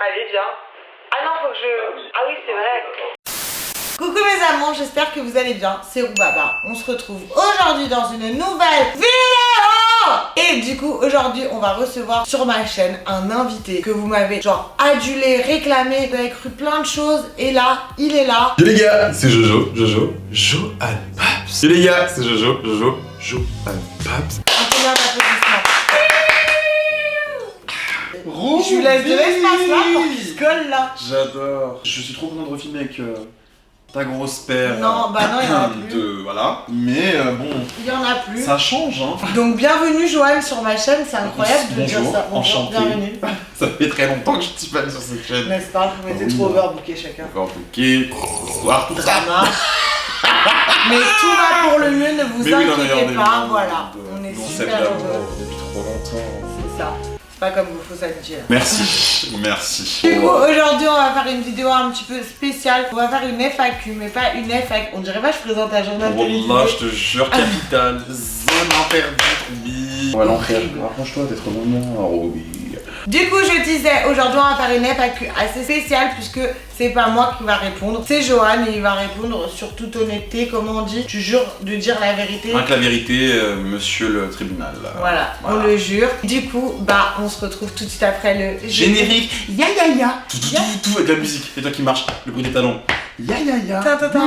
Allez, viens. Ah non, faut que je... Ah oui, c'est vrai. Coucou mes amants, j'espère que vous allez bien, c'est Roubaba. On se retrouve aujourd'hui dans une nouvelle vidéo. Et du coup, aujourd'hui, on va recevoir sur ma chaîne un invité que vous m'avez genre adulé, réclamé, vous avez cru plein de choses. Et là, il est là. Yo les gars, c'est Johan Paps. Yo les gars, c'est Johan Paps. Un peu d'applaudissements. Je vous laisse de l'espace là pour qu'il se colle là. J'adore. Je suis trop content de refilmer avec ta grosse paire. Non, bah non, il y en a plus. Voilà. Mais bon, Il y en a plus. ça change hein. Donc bienvenue Johan sur ma chaîne, c'est incroyable de dire Bonjour, ça. Bonjour, enchanté. bienvenue. Ça fait très longtemps que je suis pas sur cette chaîne. N'est-ce pas? Vous mettez trop overbooké chacun. Encore bouquet, bonsoir, tout ça. Drama. Mais tout va pour le mieux, ne vous Mais oui, non, inquiétez mais pas, voilà. On est on super s'aime heureux. d'amour depuis trop longtemps. C'est ça. C'est pas comme vos fausses amitiés. Merci, merci. Du coup, aujourd'hui, on va faire une vidéo un petit peu spéciale. On va faire une FAQ, mais pas une FAQ. On dirait pas que je présente un journal télévisé. Wallah, je te jure, capitale, zone interdite, oui. On va l'enfer. Arrange-toi d'être au moment, Roby. Du coup, je disais, aujourd'hui, on va faire une FAQ assez spéciale puisque c'est pas moi qui va répondre. C'est Johan et il va répondre sur toute honnêteté, comme on dit. Tu jures de dire la vérité. Rien que la vérité, monsieur le tribunal. Voilà, on le jure. Du coup, bah, on se retrouve tout de suite après le Générique. Ya ya ya. Tout avec la musique. C'est toi qui marche. Le bruit des talons. Ya ya ya. Ta ta ta.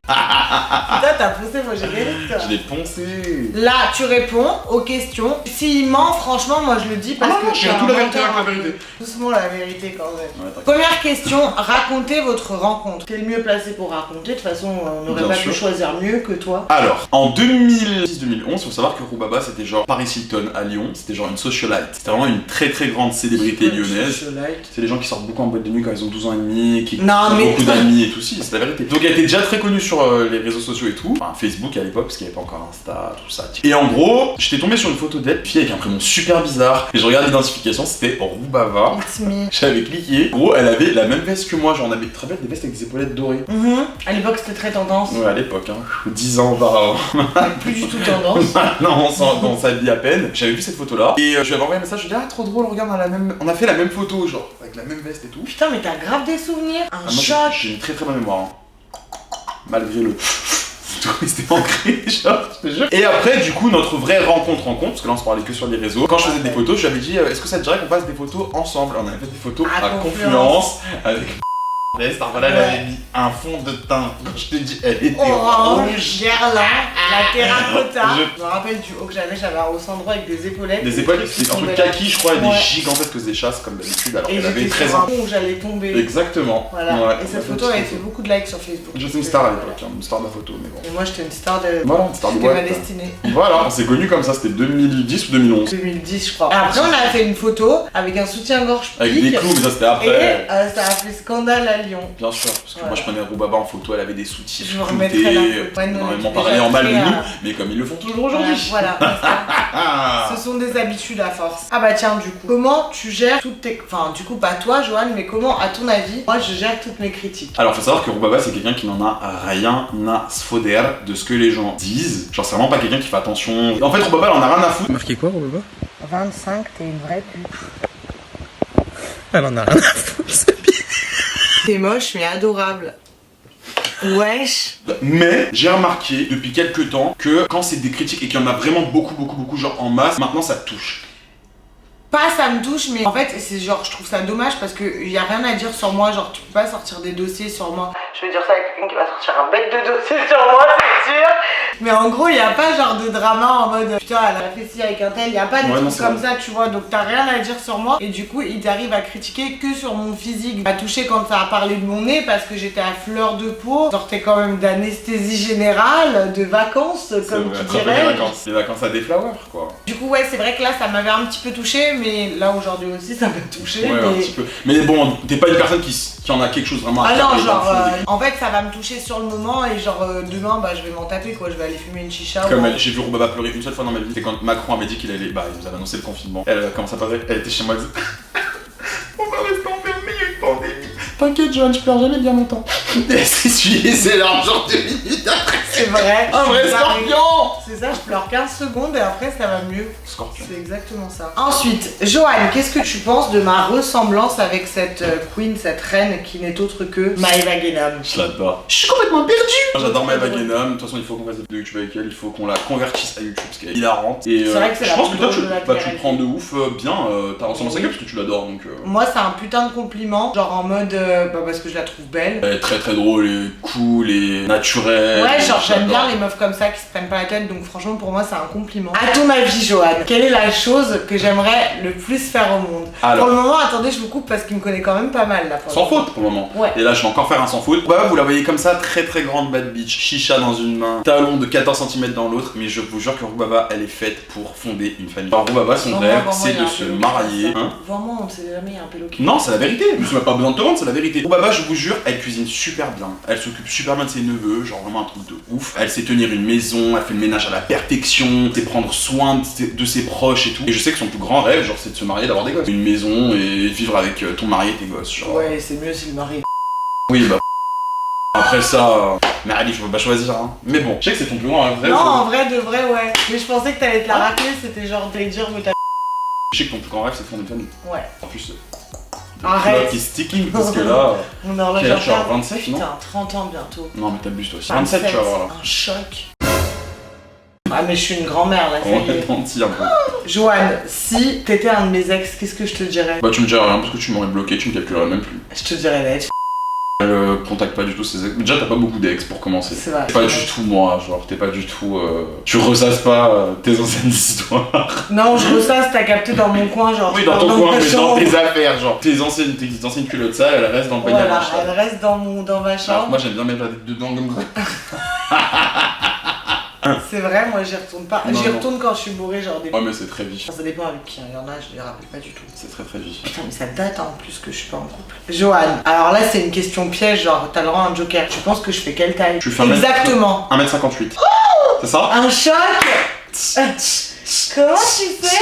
Putain, t'as poussé mon générique toi. Je l'ai poncé. Là, tu réponds aux questions. S'il ment, franchement, moi je le dis parce que. Je dirais tout la vérité avec la vérité. Doucement la vérité quand même. Ouais, t'inquiète. Première question, racontez votre rencontre. T'es le mieux placé pour raconter. De toute façon, on n'aurait Bien pas sûr. pu choisir mieux que toi. Alors, en 2010-2011, faut savoir que Roubaba c'était genre Paris Hilton à Lyon, c'était genre une socialite. C'était vraiment une très très grande célébrité lyonnaise. C'est les gens qui sortent beaucoup en boîte de nuit quand ils ont 12 ans et demi, qui Non, ont mais- beaucoup d'amis et tout, si, c'est la vérité. Donc elle était déjà très connue sur les réseaux sociaux et tout, enfin Facebook à l'époque, parce qu'il n'y avait pas encore Insta, tout ça. Et en gros, j'étais tombé sur une photo d'elle, une fille avec un prénom super bizarre, et je regarde l'identification, c'était Roubaba. It's me. J'avais cliqué, en gros, elle avait la même veste que moi, genre on avait très bien des vestes avec des épaulettes dorées. À l'époque, c'était très tendance. Ouais, à l'époque, hein. 10 ans auparavant. Plus du tout tendance. Non, on s'habille à peine. J'avais vu cette photo là et je lui avais envoyé un message. Je lui ai dit, ah, trop drôle, regarde, on a fait la même photo, genre avec la même veste et tout. Putain, mais t'as grave des souvenirs. Un Ah, moi, choc. j'ai une très très bonne mémoire. Hein. Malgré le. Tout restait ancré, genre, je te jure. Et après, du coup, notre vraie rencontre, parce que là on se parlait que sur les réseaux. Quand je faisais des photos, je lui avais dit, est-ce que ça te dirait qu'on fasse des photos ensemble? On avait fait des photos À à confluence avec. Voilà, elle avait mis un fond de teint. Quand je te dis, elle était Orange, rouge. gerland, la terracotta. Je- Je me rappelle du haut que j'avais un haut sans droit avec des épaulettes. Des épaules, c'était un truc kaki, je crois, et des Ouais. gigantesques échasses comme d'habitude, alors Et qu'elle avait j'étais 13 sur un ans. pont où j'allais tomber. Exactement. Voilà. Ouais. Et cette photo avait fait beaucoup de likes sur Facebook. J'étais une star à l'époque, hein, une star de la photo, mais bon. Et moi j'étais une star de. Voilà, une star de C'était ma boîte. destinée. Voilà, on s'est connus comme ça, c'était 2010 ou 2011. 2010 je crois. Après on a fait une photo avec un soutien-gorge Avec des pique. clous, mais ça c'était Et après. ça a fait scandale à Lyon. Bien sûr, parce que Voilà. moi je prenais Roubaba en photo, elle avait des soutifs Je vous remettrai la photo. Ouais, nous, on normalement était pareil déjà en mal de très, nous, mais comme ils le font toujours aujourd'hui. Voilà. Ah. Ce sont des habitudes à force. Ah bah tiens, du coup, comment tu gères toutes tes... Enfin, du coup, pas toi, Johan, mais comment, à ton avis, moi, je gère toutes mes critiques? Alors faut savoir que Roubaba c'est quelqu'un qui n'en a rien à se foutre de ce que les gens disent. Genre c'est vraiment pas quelqu'un qui fait attention. En fait Roubaba elle en a rien à foutre. Marqué quoi, Roubaba? 25, t'es une vraie pute. Elle en a rien à foutre. T'es moche, mais adorable. Wesh. Mais j'ai remarqué depuis quelques temps que quand c'est des critiques et qu'il y en a vraiment beaucoup genre en masse, maintenant ça touche. Pas ça me touche, mais en fait, c'est genre, je trouve ça dommage parce que y a rien à dire sur moi. Genre, tu peux pas sortir des dossiers sur moi. Je veux dire ça avec quelqu'un qui va sortir un bête de dossier sur moi, c'est sûr. Mais en gros, y a pas genre de drama en mode putain, elle a fait ci avec un tel. Y a pas de Ouais, non, trucs c'est comme vrai. ça, tu vois. Donc, t'as rien à dire sur moi. Et du coup, ils arrivent à critiquer que sur mon physique. M'a touché quand ça a parlé de mon nez parce que j'étais à fleur de peau. Sortais quand même d'anesthésie générale, de vacances, comme tu dirais. Les vacances à des flowers quoi. Du coup, ouais, c'est vrai que là, ça m'avait un petit peu touché, mais là, aujourd'hui aussi, ça m'a touché. Ouais, mais... un petit peu. Mais bon, t'es pas une personne qui en a quelque chose vraiment à Ah faire non, dans le genre, fond des- en fait, ça va me toucher sur le moment et genre, demain, bah, je vais m'en taper, quoi. Je vais aller fumer une chicha. Comme ou- j'ai vu Roubaba pleurer une seule fois dans ma vie, c'est quand Macron avait dit qu'il allait, bah il nous avait annoncé le confinement. Elle, comment ça paraît, elle était chez moi, elle disait T'inquiète, Johan, je pleure jamais bien longtemps. Elle s'essuyait ses larmes, genre 2 minutes après. C'est vrai. Un vrai Ça arrive. scorpion. C'est ça, je pleure 15 secondes et après ça va mieux. Scorpion. C'est exactement ça. Ensuite, Johan, qu'est-ce que tu penses de ma ressemblance avec cette queen, cette reine qui n'est autre que Maëva Guénam? Je l'adore. Je suis complètement perdu. J'adore Maëva Guénam. De toute façon, il faut qu'on fasse des YouTube avec elle. Il faut qu'on la convertisse à YouTube parce qu'elle est hilarante. Et C'est vrai que c'est je la pense que plus toi, drôle de la tu télé-réalité. le prends de ouf bien. T'as ressemblance à elle parce que tu l'adores donc. Moi, c'est un putain de compliment. Genre en mode, parce que je la trouve belle. Elle est très très drôle et cool et naturelle. Ouais, genre j'aime bien J'adore. les meufs comme ça qui se prennent pas la tête, donc franchement pour moi c'est un compliment. À ton avis, Johan, quelle est la chose que j'aimerais le plus faire au monde? Alors. Pour le moment, attendez, je vous coupe parce qu'il me connaît quand même pas mal là. Sans faute pour le moment. Ouais. Et là, je vais encore faire un sans faute. Bah, vous la voyez comme ça, très très grande bad bitch, chicha dans une main, talon de 14 cm dans l'autre. Mais je vous jure que Roubaba, elle est faite pour fonder une famille. Alors, Roubaba, son Vraiment, rêve, vraiment, c'est il y a de un se pélo qui marier. fait ça. Hein. Vraiment, on ne sait jamais, il y a un pélo qui. Non, c'est la vérité. Je n'ai pas besoin de te vendre, c'est la vérité. Roubaba, je vous jure, elle cuisine super bien. Elle s'occupe super bien de ses neveux, genre vraiment un truc de ouf. Elle sait tenir une maison, elle fait le ménage à la perfection, sait prendre soin de ses proches et tout. Et je sais que son plus grand rêve, genre, c'est de se marier, d'avoir des gosses. Une maison et vivre avec ton mari et tes gosses. Genre. Ouais, c'est mieux si le mari. Oui, bah. Après ça, mais allez, je peux pas choisir. Hein. Mais bon, je sais que c'est ton plus grand rêve. Non, en vrai, de vrai, ouais. Mais je pensais que t'allais te la rappeler, c'était genre t'allais dire, mais t'as. Je sais que ton plus grand rêve, c'est de fonder une famille. Ouais. En plus, Arrête. qui est sticking parce que là. On est en Quel âge, genre 27, non? Putain, 30 ans bientôt. Non, mais t'abuses toi aussi. 27, tu vas voir là. Un choc. Ah, mais je suis une grand-mère là, ça On y va est. mentir un peu. Joanne, si t'étais un de mes ex, qu'est-ce que je te dirais? Bah, tu me dirais rien parce que tu m'aurais bloqué, tu me calculerais même plus. Je te dirais d'être. Elle contacte pas du tout ses ex. Déjà, t'as pas beaucoup d'ex pour commencer. C'est vrai. T'es pas du tout moi, genre, t'es pas du tout. Tu ressasses pas tes anciennes histoires. Non, je ressasse, t'as capté dans mon coin, genre. Oui, tu dans pars ton coin, ta mais dans chambre. tes affaires, genre. Tes anciennes culottes sales, elles restent dans le panier à Voilà, linge. elle reste dans ma Alors, chambre. moi, j'aime bien mettre la tête dedans comme ça. C'est vrai, moi j'y retourne pas. Non, J'y non. retourne quand je suis bourrée, genre des. Ouais, mais c'est très vif. Ça dépend avec qui, hein. Il y en a, je les rappelle pas du tout. C'est très très vif. Putain, mais ça date en plus que je suis pas en couple. Joanne, alors là c'est une question piège, genre t'as le droit à un joker. Tu penses que je fais quelle taille? Je fais un mètre- Exactement. 1m58. C'est ça? Un choc. Comment tu sais?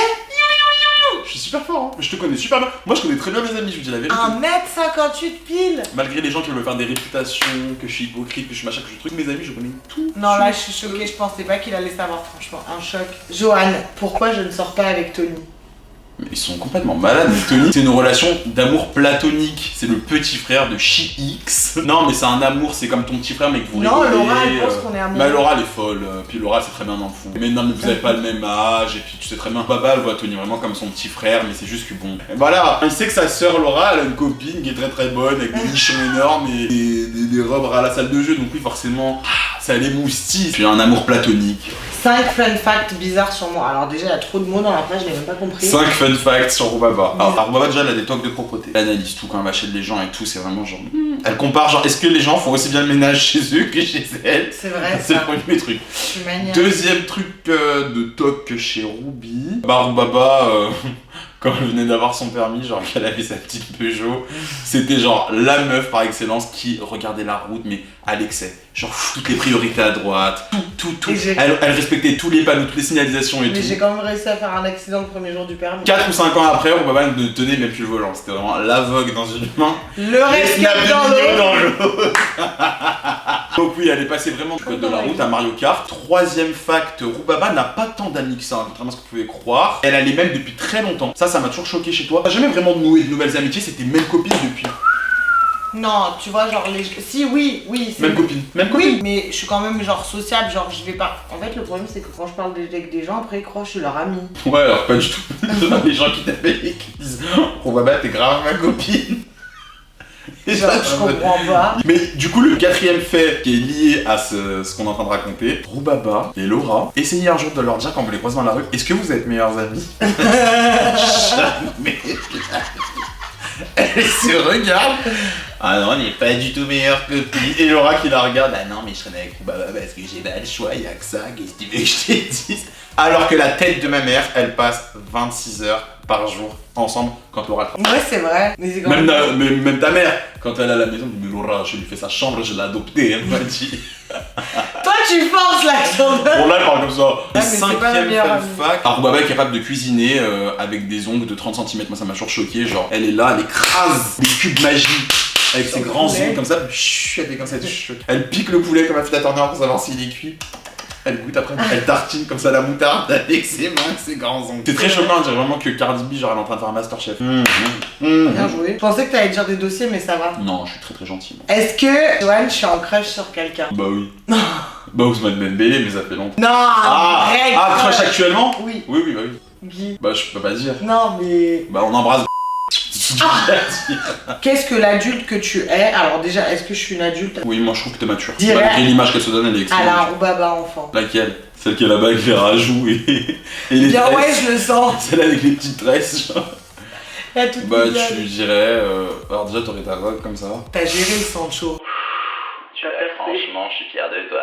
Je suis super fort, hein. Je te connais super bien. Moi, je connais très bien mes amis, je vous dis la vérité. 1m58 pile. Malgré les gens qui veulent faire des réputations, que je suis hypocrite, que je suis machin, que je truc, mes amis, je connais tout. Non, là je suis choquée, je pensais pas qu'il allait savoir, franchement. Un choc. Joanne, pourquoi je ne sors pas avec Tony? Mais ils sont complètement malades. Mais Tony, c'est une relation d'amour platonique. C'est le petit frère de Chi-X. Non, mais c'est un amour, c'est comme ton petit frère, mais que vous Non, rigolez. Laura, elle pense qu'on est amoureux. Mais Laura, elle est folle. Puis Laura, c'est très bien dans le fond. Mais non, mais vous avez pas le même âge. Et puis tu sais très bien, Baba, elle voit Tony vraiment comme son petit frère, mais c'est juste que bon. Et voilà, il sait que sa sœur Laura, elle a une copine qui est très très bonne, avec des nichons énormes et des robes à la salle de jeu. Donc oui, forcément, ça l'émoustille. Puis un amour platonique. 5 fun facts bizarres sur moi. Alors déjà, il y a trop de mots dans la page, je l'ai même pas compris. 5 fun facts sur Roubaba. Alors Roubaba déjà elle a des tocs de propreté. Elle analyse tout quand elle va chez les gens et tout, c'est vraiment genre. Elle compare genre est-ce que les gens font aussi bien le ménage chez eux que chez elle? C'est vrai, C'est ça. le premier truc. Je suis maniaque. Deuxième truc de toc chez Ruby. Bah Roubaba, quand elle venait d'avoir son permis, genre qu'elle avait sa petite Peugeot, c'était genre la meuf par excellence qui regardait la route mais à l'excès. Genre toutes les priorités à droite, tout. Et j'ai- Elle respectait tous les panneaux, toutes les signalisations et Mais tout. j'ai quand même réussi à faire un accident le premier jour du permis. 4 ou 5 ans après, Roubaba ne tenait même plus le volant. C'était vraiment la vogue dans une main, Le les reste snaps de dans vidéo l'eau. dans l'eau. Donc oui, elle est passée vraiment du code de la route à Mario Kart. Troisième fact, Roubaba n'a pas tant d'amis que ça, contrairement à ce que vous pouvez croire. Elle a les mêmes depuis très longtemps. Ça m'a toujours choqué chez toi. T'as jamais vraiment noué de nouvelles amitiés, c'était même copine depuis. Non, tu vois, genre les. Si, oui, c'est. Même copine. Même copine. Oui, mais je suis quand même genre sociable, genre je vais pas. En fait, le problème c'est que quand je parle avec des gens, après ils croient que je suis leur ami. Ouais, alors pas du tout. Les gens qui t'appellent et qui disent Roubaba, t'es grave ma copine. Et Genre, ça, je comprends pas. Mais du coup, le quatrième fait qui est lié à ce qu'on est en train de raconter, Roubaba et Laura, essayez un jour de leur dire quand vous les croisez dans la rue, est-ce que vous êtes meilleurs amis? Jamais. Elle se regarde. Ah non, on n'est pas du tout meilleurs copines. Et Laura qui la regarde, ah non, mais je traîne avec Roubaba parce que j'ai pas le choix, y'a que ça, qu'est-ce que tu veux que je te dise? Alors que la tête de ma mère, elle passe 26 heures par jour ensemble quand Laura travaille. Ouais, c'est vrai. Mais c'est quand Même, même. même ta mère, quand elle est à la maison, elle dit mais Laura, je lui fais sa chambre, je l'ai adoptée, elle m'a dit. Toi, tu forces la chambre. Bon là, elle parle comme ça. Et mais c'est pas ma cinquième meilleure fun amie. fact, Roubaba est capable de cuisiner avec des ongles de 30 cm. Moi, ça m'a toujours choqué. Genre, elle est là, elle écrase des cubes magiques avec ses grands ongles comme ça, elle fait comme ça, elle pique le poulet comme un fil Turner pour savoir s'il est cuit. Elle goûte après, elle tartine comme ça la moutarde avec ses mains, avec ses grands ongles. C'est très choquant, on dirait vraiment que Cardi B, genre elle est en train de faire un Masterchef. Bien joué. Je pensais que t'allais dire des dossiers, mais ça va. Non, je suis très gentil. Moi. Est-ce que, Joanne, je suis en crush sur quelqu'un? Bah oui. Bah Ousmane Dembélé, mais ça fait longtemps. Non, arrête. Crush actuellement? Oui. Oui, bah oui. Guy. Bah je peux pas dire. Non, mais... Bah on embrasse. Qu'est-ce que l'adulte que tu es? Alors déjà, est-ce que je suis une adulte? Oui, moi je trouve que t'es mature. Dirais- Malgré l'image qu'elle se donne, elle est excellente. Alors, Baba enfant. Laquelle? Celle qui est là-bas avec les rajouts et les Bien tresses. ouais, je le sens. Celle avec les petites tresses, genre. La toute Bah mignonne. tu dirais... Alors déjà t'aurais ta vogue comme ça. T'as géré le Sancho. Tu as percé. Franchement, je suis fier de toi.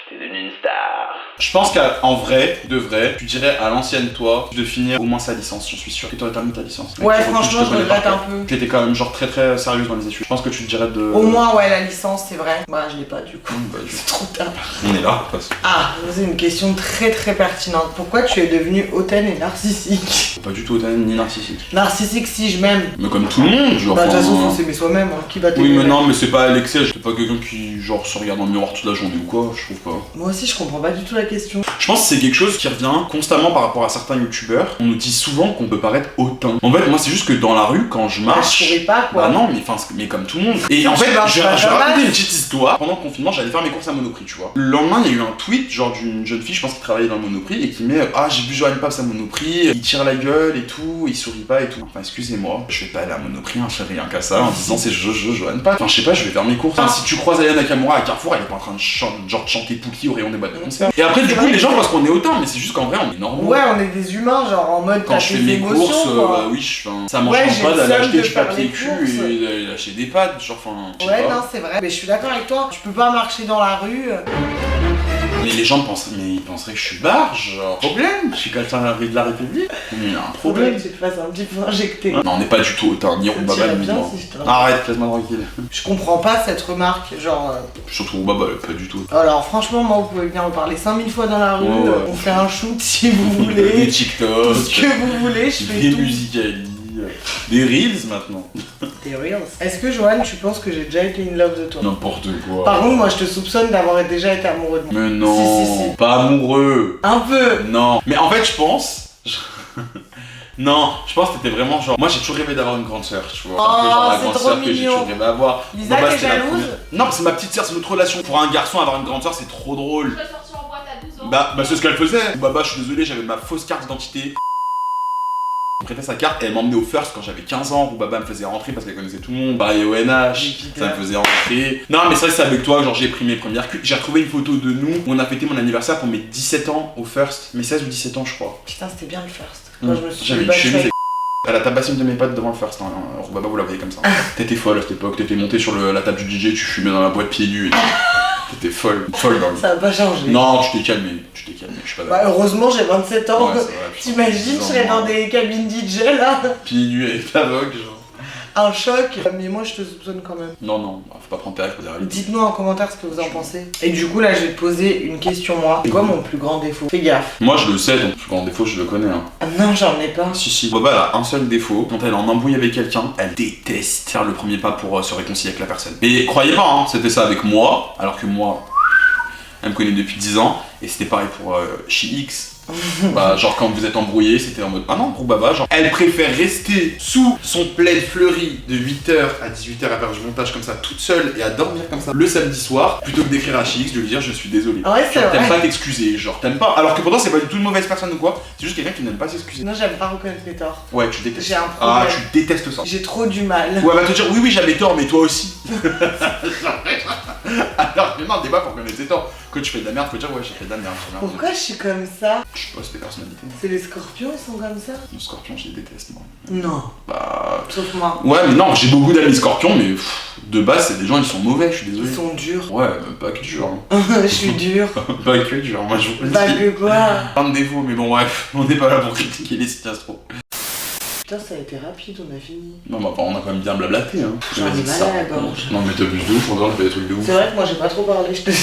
T'es devenue une star. Je pense qu'en vrai, de vrai, tu dirais à l'ancienne toi de finir au moins sa licence, j'en suis sûr. Que t'aurais terminé ta licence. Ouais, Mec, franchement, je connais regrette par un cœur. peu. T'étais quand même genre très sérieuse dans les études. Je pense que tu te dirais de... Au moins, ouais, la licence, c'est vrai. Bah, je l'ai pas du coup. Bah, C'est trop tard. on est là, parce que... Ah, c'est une question très pertinente. Pourquoi tu es devenu hautaine et narcissique? Pas du tout hautaine ni narcissique. Narcissique, si je m'aime. Mais comme tout le monde, genre... Bah, de toute façon, enfin, faut s'aimer soi-même. Hein. Qui va oui, t'aimer? mais non, mais c'est pas à l'excès. J'étais pas quelqu'un qui, genre, se regarde dans le miroir toute la journée ou quoi, je trouve pas. Moi aussi, je comprends pas du tout la question. Je pense que c'est quelque chose qui revient constamment par rapport à certains youtubeurs. On nous dit souvent qu'on peut paraître hautain. En fait, moi, c'est juste que dans la rue, quand je Bah, marche. je pourrais pas, quoi. Bah non, mais comme tout le monde. Et en Tu fait, marches je vais pas comme raconter ça. une petite histoire. Pendant le confinement, j'allais faire mes courses à Monoprix, tu vois. Le lendemain, il y a eu un tweet, genre d'une jeune fille, je pense, qui travaillait dans le Monoprix, et qui met ah, j'ai vu Johan Paps à Monoprix, il tire la gueule et tout, il sourit pas et tout. Enfin, excusez-moi, je vais pas aller à Monoprix, hein, je fais rien qu'à ça, en disant c'est Johan Paps. Enfin, je sais pas, je vais faire mes courses. Enfin, si tu croises Aya Nakamura à Carrefour, elle est pas en train de chanter Pookie au rayon des boîtes de concert. Et après, du coup, les gens pensent qu'on est hautain, mais c'est juste qu'en vrai, on est normaux. Ouais, on est des humains, genre en mode Quand t'as je fais tes mes émotions, courses, quoi. bah oui, ça mange Ouais, pas j'ai d'aller le seum acheter de du faire papier les cul courses. et d'aller acheter des pâtes, genre enfin. je sais Ouais, pas. non, c'est vrai. Mais je suis d'accord avec toi. Tu peux pas marcher dans la rue. Mais les gens ils penseraient que je suis barge, genre. Problème, je suis quelqu'un de la République. Il y a un Faudrait problème. que tu te fasses un petit peu injecter. Non, on n'est pas du tout autant, ni Roubaba t'irait ni bien moi. si je te- Arrête, laisse-moi tranquille. Je comprends pas cette remarque, genre... Surtout Roubaba, pas du tout. Alors franchement, moi, vous pouvez venir me parler 5000 fois dans la rue, Ouais, ouais. on fait un shoot si vous Des voulez, TikTok, ce que vous voulez, je fais des tout. musicali, des reels maintenant. Des reels. Est-ce que Johan, tu penses que j'ai déjà été in love de toi? N'importe quoi. Par contre, moi, je te soupçonne d'avoir déjà été amoureux de moi. Mais non, Si. pas amoureux. Un peu. Non, mais en fait, je pense. Non, je pense que t'étais vraiment genre. Moi j'ai toujours rêvé d'avoir une grande sœur, tu vois. Oh, un peu genre la c'est grande trop sœur que j'ai mignon. toujours rêvé d'avoir. Lisa, Baba, t'es c'était la jalouse? première. Non, mais c'est ma petite sœur, c'est notre relation. Pour un garçon, avoir une grande sœur, c'est trop drôle. Je suis sortie en boîte à 12 ans. Bah c'est ce qu'elle faisait. Baba, je suis désolé, j'avais ma fausse carte d'identité. Elle prêtait sa carte et elle m'emmenait au First quand j'avais 15 ans, où Baba me faisait rentrer parce qu'elle connaissait tout le monde. Bah et ONH, ça me faisait rentrer. Non mais c'est vrai que c'est avec toi que genre j'ai pris mes premières culs. J'ai retrouvé une photo de nous où on a fêté mon anniversaire pour mes 17 ans au First. Mes 16 ou 17 ans je crois. Putain, c'était bien le first. Moi, je me suis J'avais dit, une bah, chemise. Elle a tabassé une de mes potes devant le First. Hein. Baba, vous la voyez comme ça. T'étais folle à cette époque. T'étais montée sur la table du DJ, tu fumais dans la boîte pieds nus. T'étais folle dans le. ça a pas changé. Non, tu t'es calmé. Je suis pas Bah, d'accord. heureusement, j'ai 27 ans. Ouais, c'est vrai, putain, T'imagines, je 10 ans, serais dans moi. des cabines DJ là. Pieds nus avec ta vogue, genre. Un choc. Mais moi, je te soupçonne quand même. Non, faut pas prendre tes rêves pour des réalités. Dites-nous en commentaire ce que vous en pensez. Et du coup, là, je vais te poser une question, moi. C'est quoi mon plus grand défaut? Fais gaffe. Moi, je le sais, ton plus grand défaut, je le connais. Hein. Ah non, j'en ai pas. Si. Baba, elle a un seul défaut. Quand elle est en embrouille avec quelqu'un, elle déteste faire le premier pas pour se réconcilier avec la personne. Mais croyez pas, hein, c'était ça avec moi, alors que moi, elle me connaît depuis 10 ans, et c'était pareil pour X. Bah, genre quand vous êtes embrouillé, c'était en mode ah non, pour Baba, genre elle préfère rester sous son plaid fleuri de 8h à 18h à faire du montage comme ça toute seule et à dormir comme ça le samedi soir plutôt que d'écrire à X, de lui dire je suis désolé. Ah ouais, c'est Genre, t'aimes vrai. pas t'excuser, genre t'aimes pas. Alors que pourtant c'est pas du tout une mauvaise personne ou quoi, c'est juste quelqu'un qui n'aime pas s'excuser. Non, j'aime pas reconnaître mes torts. Ouais, tu détestes. J'ai un Ah, problème. tu détestes ça. J'ai trop du mal. Ou elle va te dire oui, j'avais tort, mais toi aussi. Alors que non, le débat pour reconnaître ses torts. Quand tu fais de la merde, faut dire ouais, j'ai fait de la merde. j'ai merde. Pourquoi je suis comme ça? Je sais pas, c'est tes personnalités. C'est les scorpions, ils sont comme ça? Le scorpion, je les déteste moi. Non. Bah. Sauf moi. Ouais, mais non, j'ai beaucoup d'amis scorpions, mais de base, c'est des gens, ils sont mauvais, je suis désolé. Ils sont durs. Ouais, pas que dur. Hein. Je suis dure. Pas que dur, moi je vous le Pas dis. que quoi. Plein de défauts, mais bon, bref, on n'est pas là pour critiquer les Sinastro. Putain, ça a été rapide, on a fini. Non, bah, on a quand même bien blablaté, hein. J'en ai Vas-y, mal ça. à la gorge. Non, mais t'as plus de ouf, on fait des trucs de ouf. C'est vrai que moi j'ai pas trop parlé, je te dis.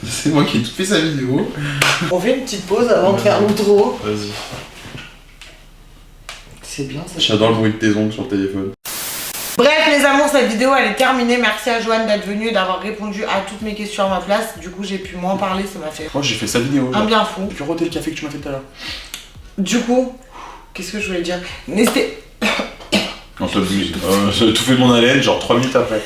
C'est moi qui ai tout fait sa vidéo. On fait une petite pause avant de faire l'outro. Vas-y. C'est bien ça. J'adore le bruit de tes ongles sur le téléphone. Bref les amours, cette vidéo elle est terminée. Merci à Joanne d'être venue et d'avoir répondu à toutes mes questions à ma place. Du coup j'ai pu moins parler, ça m'a fait Moi j'ai fait sa vidéo. un bien fou. Tu peux roter le café que tu m'as fait tout à l'heure. Du coup, qu'est-ce que je voulais dire? N'hésitez... Non, t'abuses. J'ai étouffé mon haleine genre 3 minutes après.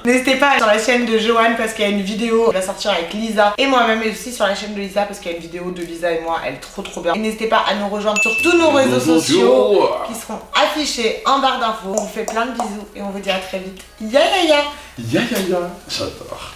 N'hésitez pas sur la chaîne de Joanne parce qu'il y a une vidéo qui va sortir avec Lisa et moi-même, et aussi sur la chaîne de Lisa parce qu'il y a une vidéo de Lisa et moi, elle est trop bien. Et n'hésitez pas à nous rejoindre sur tous nos réseaux sociaux qui seront affichés en barre d'infos. On vous fait plein de bisous et on vous dit à très vite. Ya ya ya. Ya ya ya. J'adore.